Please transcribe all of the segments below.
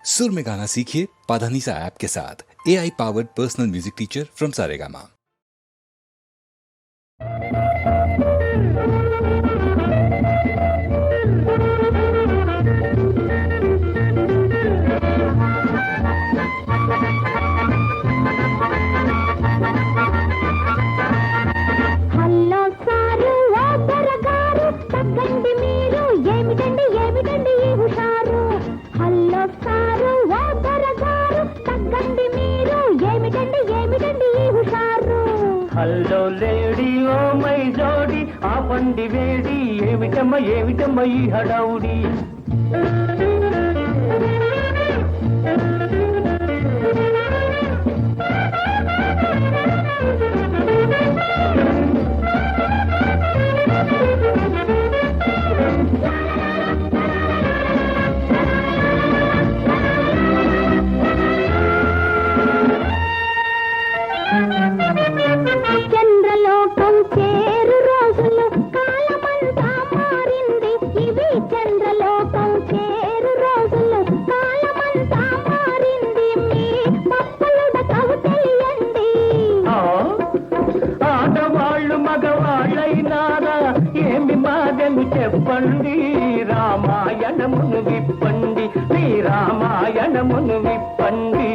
सुर में गाना सीखिए पाधानीसा ऐप के साथ। AI powered personal music teacher from Saregama. Hello lady oh my జోడి ఆపండి వేడి ఏమిటమ్మ ఈ హడావుడి చంద్రలోకం చేరు రోజులు కాలమంతా మారింది. ఇవి చంద్రలోకం చేరు రోజులు కాలమంతా మారింది. మీ పప్పులుడ కవు తెలియండి. ఆడవాళ్ళు మగవాళ్ళైనారా ఏమి మాదని చెప్పండి. రామాయణమును విప్పండి మీ రామాయణమును విప్పండి.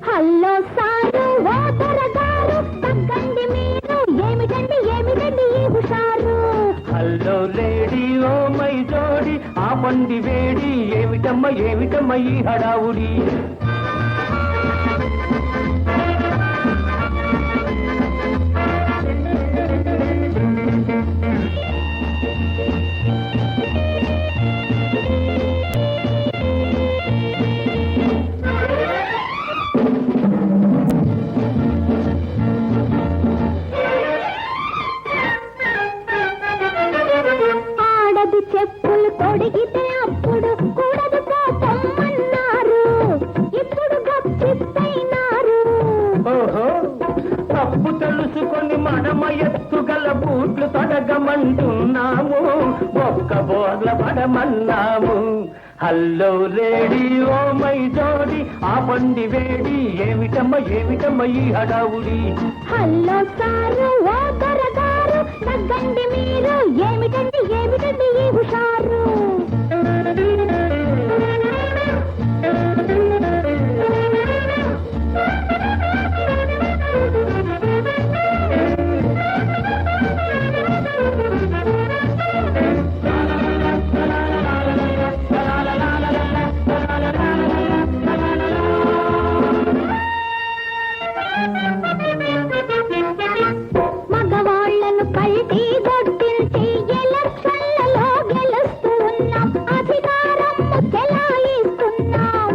హలో సారు ఓ దొరగారు తగ్గండి మీరు ఏమిటండి ఈ హుషారు. హలో లేడీ ఓ మై జోడి ఆపండి వేడి ఏమిటమ్మ ఈ హడావుడి చెప్పులు తొడిగితే అప్పుడు కూడదు పోతమ్మన్నారు. ఇప్పుడు గప్పిస్తైనారు. ఓహో తప్పు తెలుసుకొని మనమ ఎత్తుగల బూట్లు తొడగమంటున్నాము. ఒక్క బోర్ల పడమన్నాము. హలో లేడీ ఓ మై జోడి ఆపండి వేడి ఏమిటమ్మ ఈ హడావుడి. హలో సారు ఓ దొరగారు తగ్గండి మీరు ఏమిటండి ఈ హుషారు. మగవాళ్లను కల్టీ కొట్టించి ఎలక్షన్లలో గెలుస్తూ ఉన్నాం. అధికారం చెలాయిస్తున్నాం.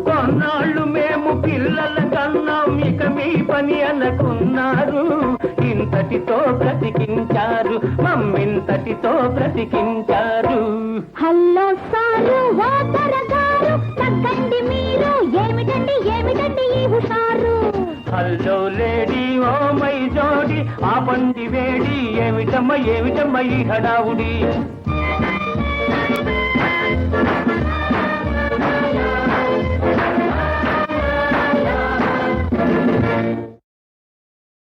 కొన్నాళ్ళు మేము పిల్లల కన్నాం ఇక మీ పని అనుకున్నారు. ఇంతటితో బ్రతికించారు మమ్మింతటితో బ్రతికించారు. హలో సారు ఓ దొరగారు తగ్గండి మీరు ఏమిటండి ఈ హుషారు. హలో లేడీ ఓ మై జోడి ఆపండి వేడి ఏమిటమ్మ ఈ హడావుడి.